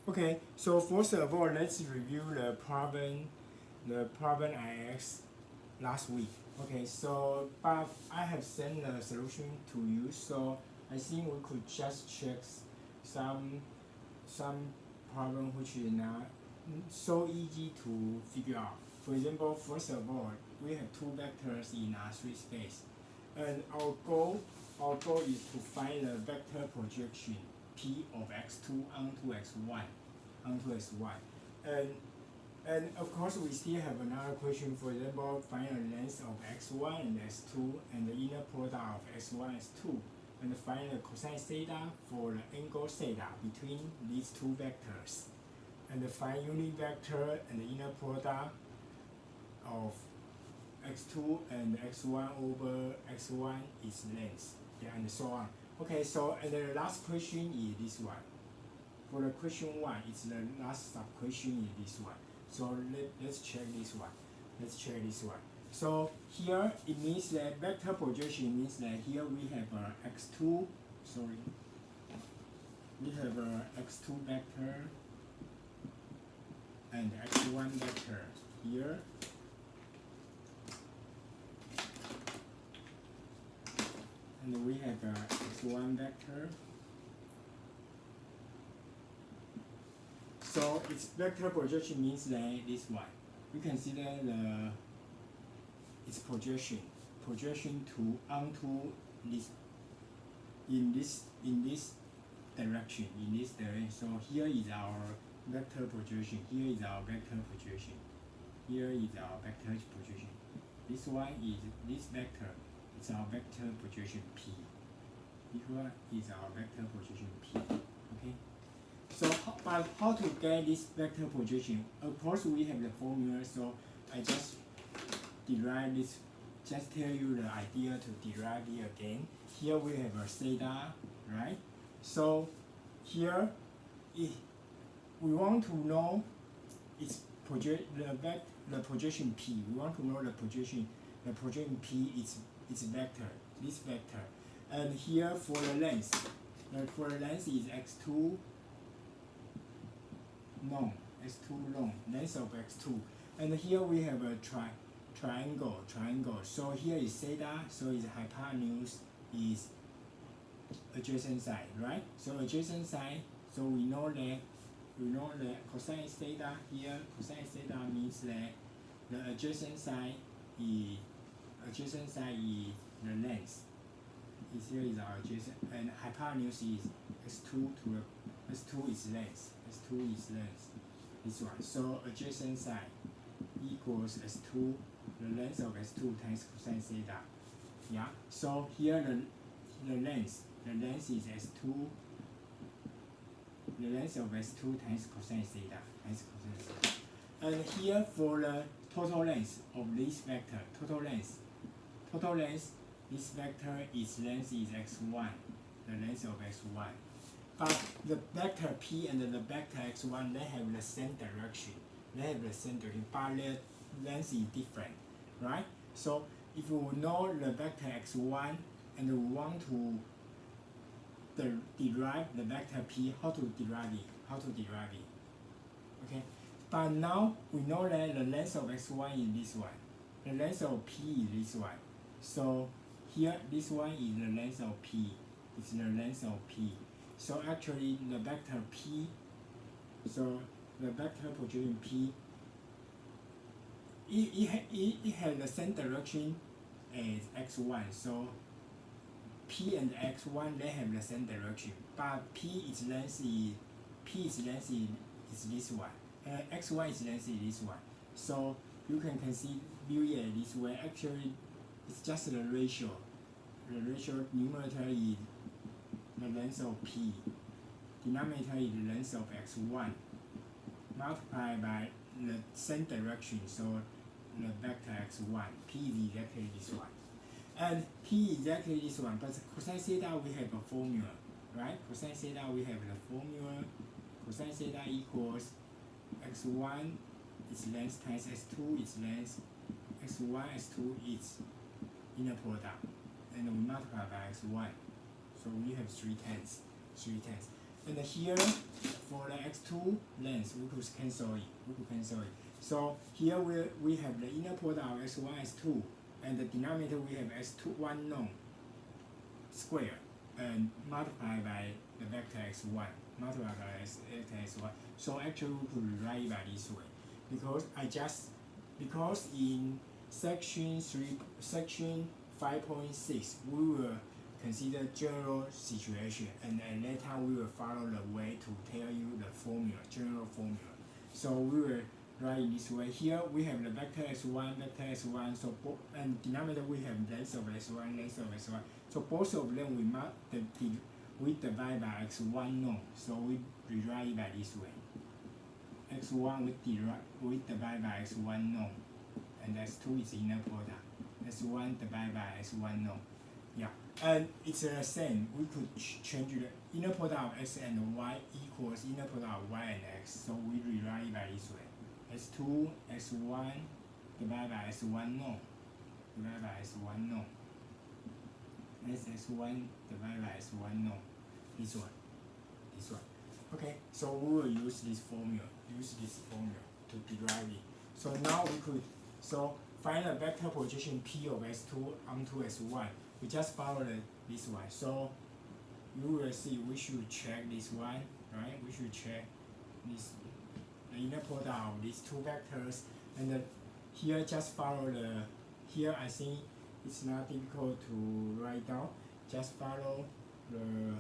Okay, so first of all, let's review the problem I asked last week. Okay, so but I have sent the solution to you, so I think we could just check some problem which is not so easy to figure out. For example, first of all, we have two vectors in R3 space, and our goal is to find the vector projection P of x2 onto x1, and of course we still have another question. For example, find the length of x1 and x2 and the inner product of x1 and x2, and find the cosine theta for the angle theta between these two vectors, and find unit vector and the inner product of x2 and x1 over x1 is length, yeah, and so on. Okay, so and the last question is this one. For the question 1, it's the last sub question is this one. So let's check this one. So here it means that vector projection means that here we have a x2, we have a x2 vector and x1 vector here. And we have a x1 vector. So its vector projection means that this one. We consider its projection to onto this in this direction. So here is our vector projection. Here is our vector projection. Here is our vector projection. This one is this vector. It's our vector projection P. This one is our vector projection P. Okay. So, but how to get this vector projection? Of course, we have the formula. So I just derive this. Just tell you the idea to derive it again. Here we have a theta, right? So here, we want to know its the projection P. We want to know the projection. The projection P is its vector. This vector, and here for the length. Is x2 long, length of x2, and here we have a triangle. So here is theta, so its hypotenuse is adjacent side, right? So adjacent side, so we know that cosine theta here. Cosine theta means that the adjacent side is the length. Here is our adjacent, and hypotenuse is x2 to the x2 is length. This one. So adjacent side equals x2, the length of x2 times cosine theta. Yeah. So here the length is x2. The length of x2 times cosine theta. And here for the total length of this vector, this vector is length is x1, the length of x1. But the vector P and the vector x1, they have the same direction. But their length is different, right? So if we know the vector x1 and we want to derive the vector P, how to derive it? Okay. But now we know that the length of x1 is this one. The length of P is this one. So here this one is the length of P. It's the length of P. So actually the vector P, so the vector projection P, it has the same direction as x1. So P and x1, they have the same direction. But P's length is this one. X1 is length is this one. So you can view it this way. Actually, it's just the ratio. The ratio numerator is the length of P. Denominator is the length of x1 multiplied by the same direction. So the vector x1. P is exactly this one. And P is exactly this one. But cosine theta, we have a formula, right? Cosine theta, we have the formula. Cosine theta equals x1 is length times x2 is length. X1, x2 is inner product. And we multiply by x1. So we have 3/10. And here for the x2 length, we could cancel it. So here we have the inner product of x1, x2, and the denominator we have x2 1 known square and multiplied by the vector x1, So actually we could write it by this way, because in section 5.6 we will consider general situation, and at that time we will follow the way to tell you the formula, general formula. So we will write in this way. Here we have the vector x1, so and denominator we have length of x1, So both of them we divide by x1 known. So we rewrite it by this way. x1 we divide by x1 known, and x2 is inner product. x1 divided by x1 known. Yeah, and it's the same. We could change the inner product of x and y equals inner product of y and x. So we rewrite it by this way. x2, x1 divided by x1 known. x1 divided by x1 known. This one. Okay, so we will use this formula to derive it. So now we could find a vector projection P of x2 onto x1. We just follow this one. So you will see we should check this one, right? We should check this the inner product of these two vectors, and here just follow here I think it's not difficult to write down. Just follow the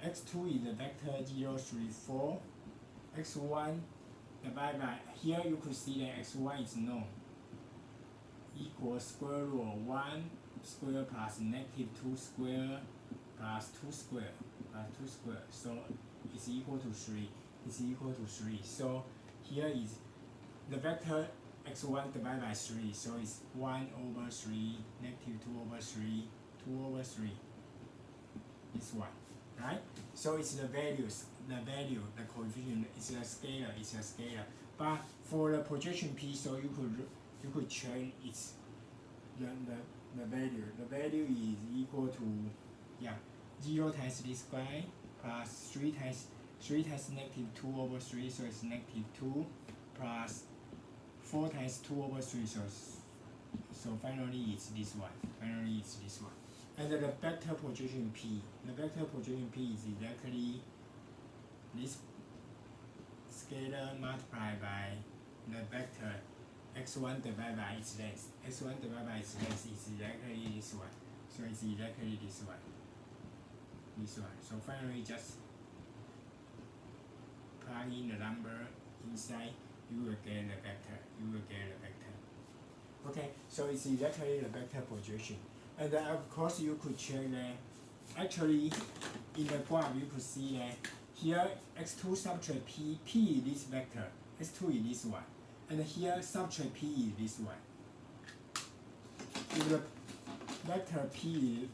x2 is the vector 0, 3, 4. x1 divided by, here you could see that x1 is known, equals square root of 1 square plus negative 2 square plus 2 square. So it's equal to 3. So here is the vector x1 divided by 3. So it's 1 over 3, negative 2 over 3, 2 over 3. This one, right? So it's the the coefficient, it's a scalar. But for the projection P, so you could change its the value. The value is equal to 0 times this guy plus 3 times negative 2 over 3, so it's negative 2 plus 4 times 2 over 3, so finally it's this one. And the vector projection P. The vector projection P is exactly this scalar multiplied by the vector x1 divided by its length. x1 divided by its length is exactly this one. So it's exactly this one. So finally just plug in the number inside, you will get the vector. Okay, so it's exactly the vector projection. And of course you could check that actually in the graph you could see that here x2 subtract p, is this vector, x2 is this one, and here subtract p is this one. If the vector p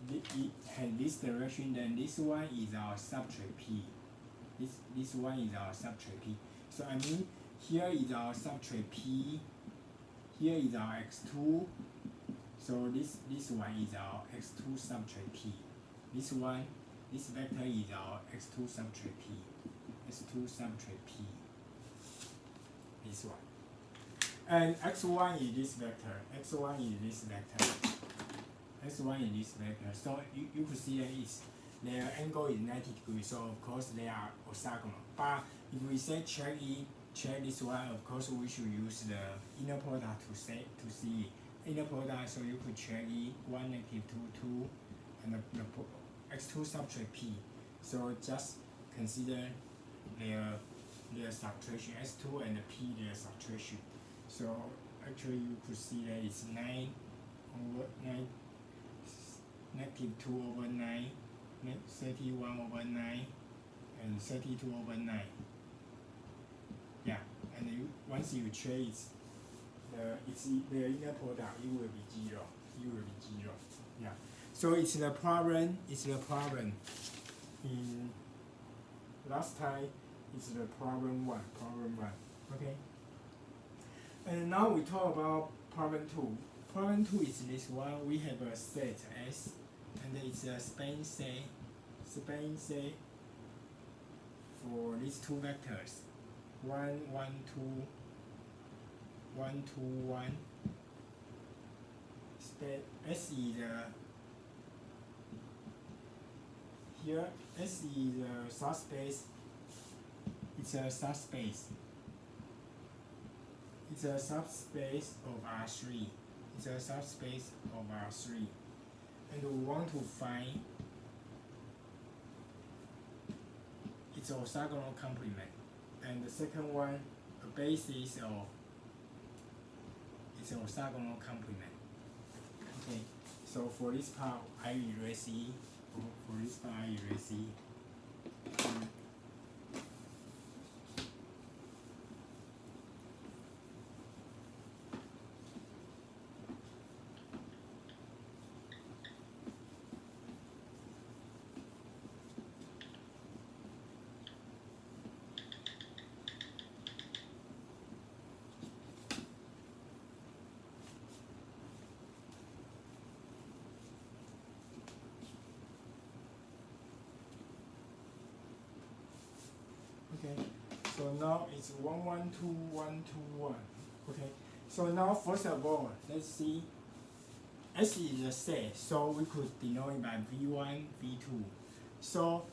has this direction, then this one is our subtract p. This one is our subtract p. So I mean here is our subtract p, here is our x2. So this one is our x2 subtract p. This vector is our x2 subtract p. This one. And x1 is this vector. So you could see that their angle is 90 degrees. So of course they are orthogonal. But if we say check this one, of course we should use the inner product to see it. Inner product, so you could check it 1, negative 2, 2, and the x2 subtract p. So just consider their subtraction, s2 and the p, their subtraction. So actually you could see that it's 9 over 9, negative 2 over 9, 31 over 9, and 32 over 9. Yeah, and once you check it, the inner product, it will be 0. Yeah. So it's the problem. In last time, it's the problem 1. Okay. And now we talk about problem 2. Problem 2 is this one. We have a set S, and it's a span set for these two vectors, 1, 1, 2, 1, 2, 1. S is here. S is a subspace. It's a subspace. It's a subspace of R3. It's a subspace of R3, and we want to find its orthogonal complement. And the second one, a basis of its orthogonal complement. Okay, so for this part, I erase E. For this part, I erase E. Okay, so now it's 1, 1, 2, 1, 2, 1. Okay, so now first of all, let's see. S is a set, so we could denote by V1, V2. So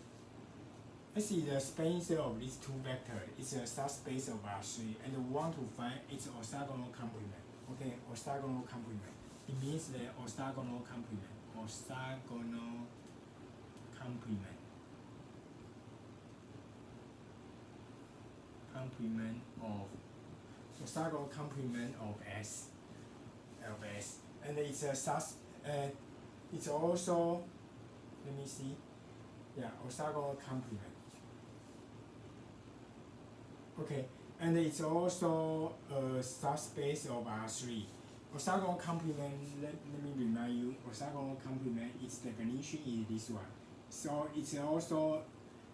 S is the spanning set of these two vectors. It's a subspace of R3, and we want to find its orthogonal complement. Okay, orthogonal complement. It means the orthogonal complement. Orthogonal complement. Orthogonal complement of S, and it's a it's also, let me see, yeah, orthogonal complement. Okay, and it's also a subspace of R3. Orthogonal complement, let me remind you, orthogonal complement, its definition is this one. So it's also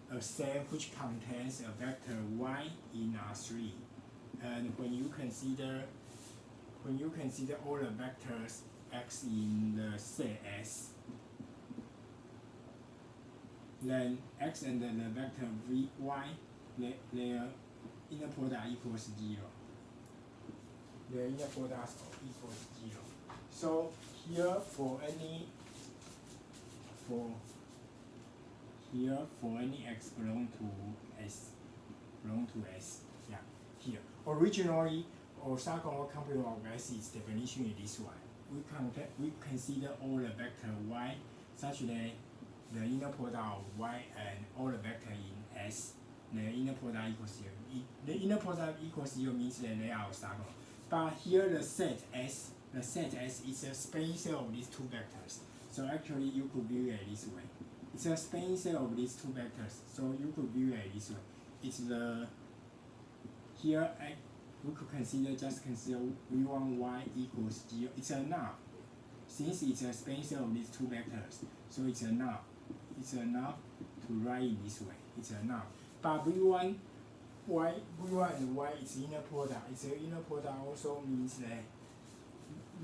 a set which contains a vector y in R3, and when you consider all the vectors x in the set S, then x and the vector y, their inner product equals 0. Their inner product equals 0. So here for any x belong to S, yeah, here. Originally, orthogonal complement of S its definition is this one. We consider all the vector y such that the inner product of y and all the vector in S, the inner product equals 0. The inner product equals 0 means that they are orthogonal. But here the set S is a spanning set of these two vectors. So actually you could view it this way. It's a spanning set of these two vectors, so you could view it this way. It's the here we could consider v1y equals 0. It's a null. Since it's a spanning set of these two vectors, so it's a null. It's a null to write in this way. It's a null. But v1 and y is inner product. It's an inner product also means that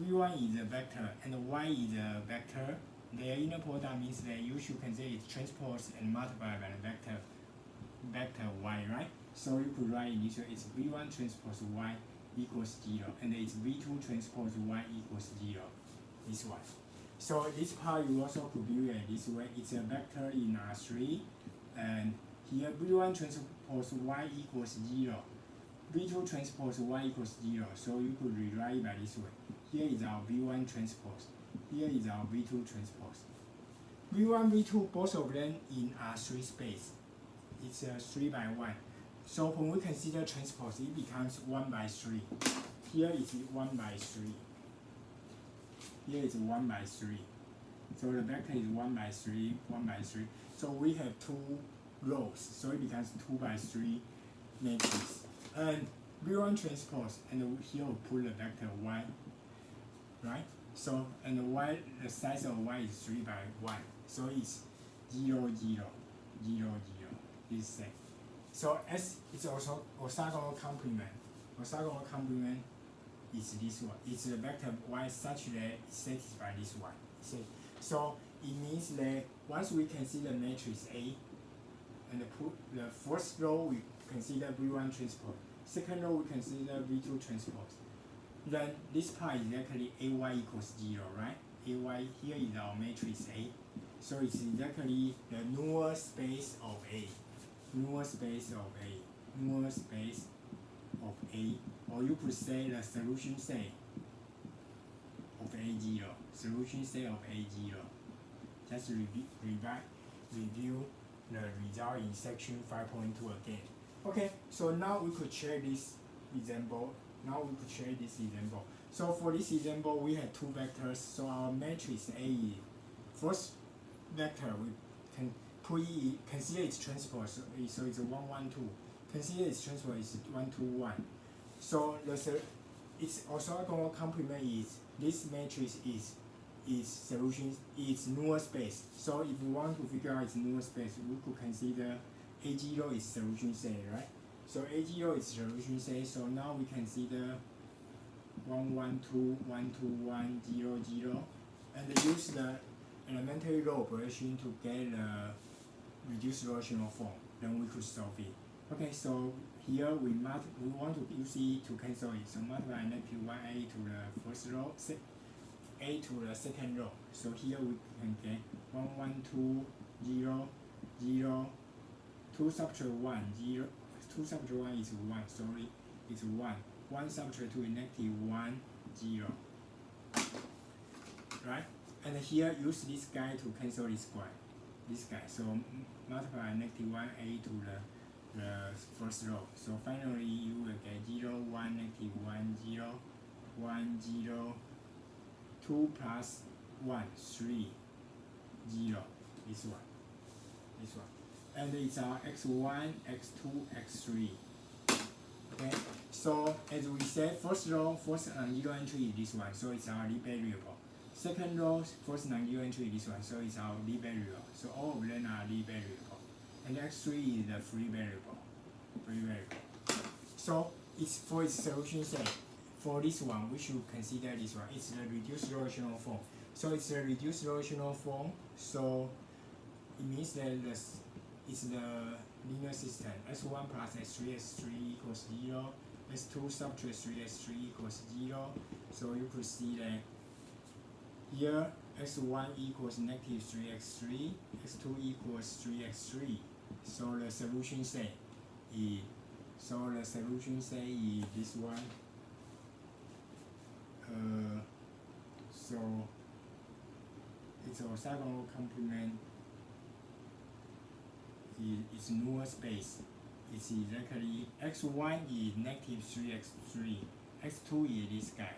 v1 is a vector and y is a vector. Their inner product means that you should consider it transpose and multiply by the vector y, right? So you could write in this way, it's v1 transpose y equals 0, and it's v2 transpose y equals 0, this one. So this part you also could view it this way, it's a vector in R3, and here v1 transpose y equals 0, v2 transpose y equals 0, so you could rewrite it by this way. Here is our v1 transpose. Here is our v2 transpose. v1, v2, both of them in R3 space. It's a 3 by 1. So when we consider transpose, it becomes 1 by 3. Here it's 1 by 3. Here it's 1 by 3. So the vector is 1 by 3, 1 by 3. So we have two rows. So it becomes 2 by 3 matrix. And v1 transpose, and here we put the vector y, right? So, and y, the size of y is 3 by 1. So it's 0, 0, 0, 0, this set. So S is also orthogonal complement. Orthogonal complement is this one. It's a vector y such that it satisfies this one. So it means that once we consider matrix A, and the first row we consider V1 transpose. Second row we consider V2 transpose. Then this part is exactly AY equals 0, right? AY here is our matrix A. So it's exactly the null space of A. Null space of A. Null space of A. Or you could say the solution set of A0. Solution set of A0. Just review the result in section 5.2 again. Okay, so now we could check this example. So for this example, we have two vectors. So our matrix A is first vector we can consider its transpose. So it's a 1, 1, 2. Consider its transpose is 1, 2, 1. So its orthogonal complement is this matrix is its solution, its null space. So if we want to figure out its null space, we could consider A0 is solution set, right? So A0 is solution set. So now we consider 1, 1, 2, 1, 2, 1, 0, 0, and use the elementary row operation to get the reduced rotational form. Then we could solve it. Okay, so here we want to use it to cancel it. So multiply negative 1A to the first row, A to the second row. So here we can get 1, 1, 2, 0, 0, 2 subtract 1, 0, 2 subtract 1 is 1, sorry, it's 1. 1 subtract 2 is negative 1, 0. Right? And here use this guy to cancel this guy. So multiply negative 1A to the first row. So finally you will get 0, 1, negative 1, 0, 1, 0, 2 plus 1, 3, 0. This one. And it's our x1, x2, x3. Okay, so as we said, first row, first non-zero entry is this one, so it's our lead variable. Second row, first non-zero entry is this one, so it's our lead variable. So all of them are lead variable. And x3 is the free variable. So it's for its solution set. For this one, we should consider this one. It's the reduced rotational form. So it's the reduced rotational form. So it means that it's the linear system. S1 plus S3, S3 equals 0. S2 subtract 3, S3 equals 0. So you could see that here x1 equals negative 3x3, x2 equals 3x3. So the solution set is this one. So its orthogonal complement is null space. It's exactly x1 is negative 3x3, x2 is this guy,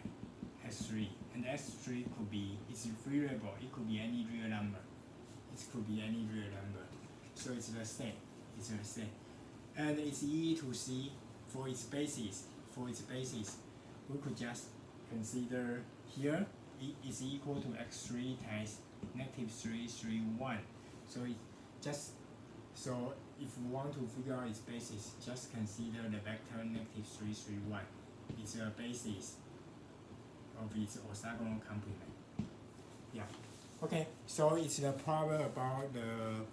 s3, and s3 could be, it's a free variable, it could be any real number. So it's the same. And it's easy to see for its basis. We could just consider here it is equal to x3 times negative 3, 3, 1. So if we want to figure out its basis, just consider the vector negative 3, 3, 1. It's a basis of its orthogonal complement. Yeah. Okay. So it's the problem about the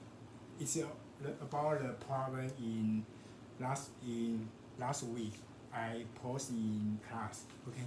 problem in last week I posted in class. Okay.